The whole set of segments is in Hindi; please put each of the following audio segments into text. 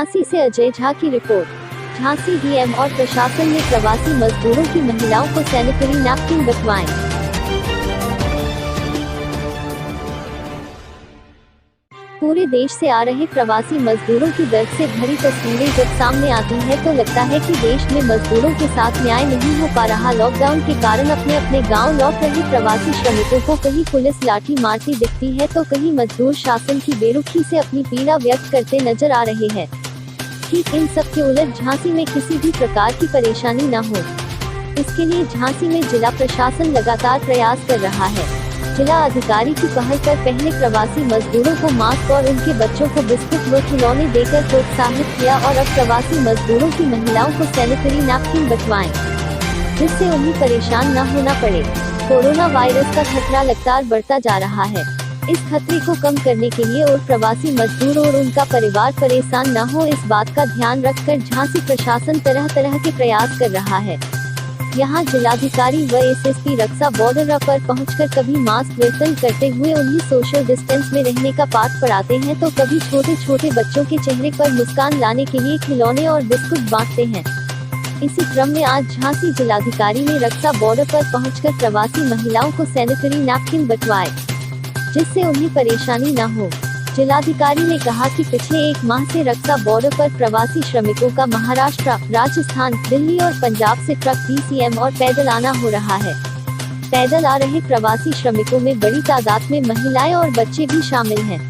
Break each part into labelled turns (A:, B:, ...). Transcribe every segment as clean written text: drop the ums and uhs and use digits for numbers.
A: झांसी से अजय झा की रिपोर्ट। झांसी डीएम और प्रशासन ने प्रवासी मजदूरों की महिलाओं को सैनिटरी नैपकिन बंटवाए। पूरे देश से आ रहे प्रवासी मजदूरों की दर्द से भरी तस्वीरें जब सामने आती है तो लगता है कि देश में मजदूरों के साथ न्याय नहीं हो पा रहा। लॉकडाउन के कारण अपने अपने गांव लौट रहे प्रवासी श्रमिकों को कहीं पुलिस लाठी मारती दिखती है तो कहीं मजदूर शासन की बेरुखी से अपनी पीड़ा व्यक्त करते नजर आ रहे हैं। ठीक इन सब के उलट झांसी में किसी भी प्रकार की परेशानी न हो, इसके लिए झांसी में जिला प्रशासन लगातार प्रयास कर रहा है। जिला अधिकारी की पहल पर पहले प्रवासी मजदूरों को मास्क और उनके बच्चों को बिस्कुट व खिलौने देकर प्रोत्साहित किया और अब प्रवासी मजदूरों की महिलाओं को सैनिटरी नैपकिन बंटवाएं, जिससे उन्हें परेशान न होना पड़े। कोरोना वायरस का खतरा लगातार बढ़ता जा रहा है। इस खतरे को कम करने के लिए और प्रवासी मजदूर और उनका परिवार परेशान न हो, इस बात का ध्यान रखकर झांसी प्रशासन तरह तरह के प्रयास कर रहा है। यहाँ जिलाधिकारी व एसएसपी रक्षा बॉर्डर पर पहुंचकर कभी मास्क वितरण करते हुए उन्हें सोशल डिस्टेंस में रहने का पाठ पढ़ाते हैं तो कभी छोटे छोटे बच्चों के चेहरे पर मुस्कान लाने के लिए खिलौने और बिस्कुट बांटते हैं। इसी क्रम में आज झांसी जिलाधिकारी ने रक्षा बॉर्डर पर पहुंचकर प्रवासी महिलाओं को सैनिटरी नैपकिन बंटवाए, जिससे उन्हें परेशानी न हो। जिलाधिकारी ने कहा कि पिछले एक माह से रक्षा बॉर्डर पर प्रवासी श्रमिकों का महाराष्ट्र, राजस्थान, दिल्ली और पंजाब से ट्रक, डीसीएम और पैदल आना हो रहा है। पैदल आ रहे प्रवासी श्रमिकों में बड़ी तादाद में महिलाएं और बच्चे भी शामिल हैं।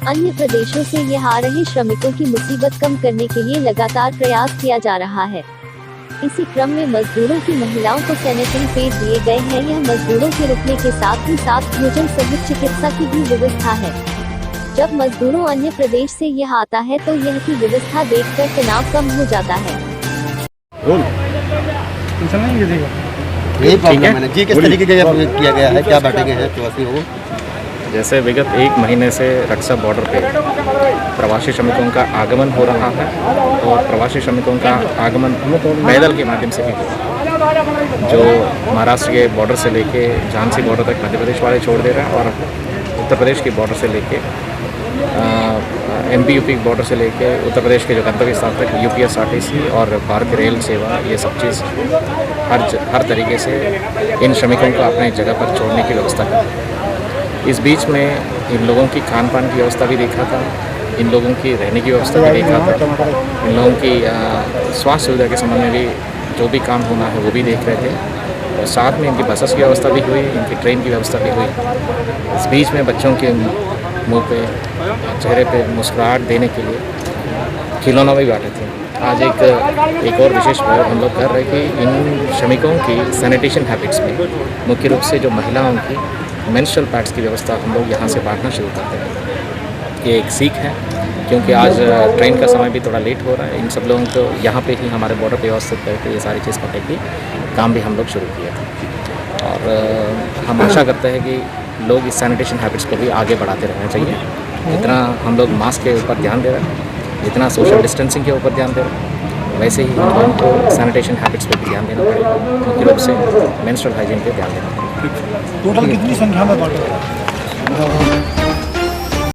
A: अन्य प्रदेशों से यह आ रहे श्रमिकों की मुसीबत कम करने के लिए लगातार प्रयास किया जा रहा है। इसी क्रम में मजदूरों की महिलाओं को सैनिटरी पैड दिए गए हैं। यह मजदूरों के रुकने के साथ ही साथ भोजन सहित चिकित्सा की भी व्यवस्था है। जब मजदूरों अन्य प्रदेश से यह आता है तो यह की व्यवस्था देखकर तनाव कम हो जाता है।
B: यही प्रॉब्लम है जी, किस तरीके का किया गया है, क्या बांटे गए हैं प्रवासी को?
C: जैसे विगत एक महीने से रक्षा बॉर्डर पे प्रवासी श्रमिकों का आगमन हो रहा है और प्रवासी श्रमिकों का आगमन पैदल के माध्यम से भी हो रहा है। जो महाराष्ट्र के बॉर्डर से लेके झांसी बॉर्डर तक मध्य प्रदेश वाले छोड़ दे रहे हैं और उत्तर प्रदेश के बॉर्डर से लेके एमपी यूपी बॉर्डर से लेके उत्तर प्रदेश के जो गंतव्य स्थान तक यूपीएसआरटीसी और भारत रेल सेवा, ये सब चीज़ हर तरीके से इन श्रमिकों को अपने जगह पर छोड़ने की व्यवस्था की। इस बीच में इन लोगों की खान पान की व्यवस्था भी देखा था, इन लोगों की रहने की व्यवस्था भी देखा था, इन लोगों की स्वास्थ्य सुविधा के संबंध में भी जो भी काम होना है वो भी देख रहे थे और साथ में इनकी बसेस की व्यवस्था भी हुई, इनकी ट्रेन की व्यवस्था भी हुई। इस बीच में बच्चों के मुंह पे, चेहरे पे मुस्कुराहट देने के लिए खिलौना भी बांटे थे। आज एक और विशेष प्रयोग हम लोग कर रहे हैं कि इन श्रमिकों की सैनिटेशन हैबिट्स में मुख्य रूप से जो महिलाओं की मेंस्ट्रुअल पैड्स की व्यवस्था हम लोग यहाँ से बांटना शुरू करते हैं। ये एक सीख है, क्योंकि आज ट्रेन का समय भी थोड़ा लेट हो रहा है। इन सब लोगों को यहाँ पे ही हमारे बॉर्डर पे व्यवस्थित करके ये सारी चीज़ करने की काम भी हम लोग शुरू किया था और हम आशा करते हैं कि लोग इस सैनिटेशन हैबिट्स को भी आगे बढ़ाते रहना चाहिए। जितना हम लोग मास्क के ऊपर ध्यान दे रहे हैं, जितना सोशल डिस्टेंसिंग के ऊपर ध्यान दे रहे हैं, वैसे ही हम लोगों को सैनिटेशन हैबिट्स पे भी ध्यान देना पड़ेगा। मुख्य रूप से मेंस्ट्रुअल हाइजीन पे ध्यान देना पड़ेगा।
D: टोटल कितनी संख्या में बांटा?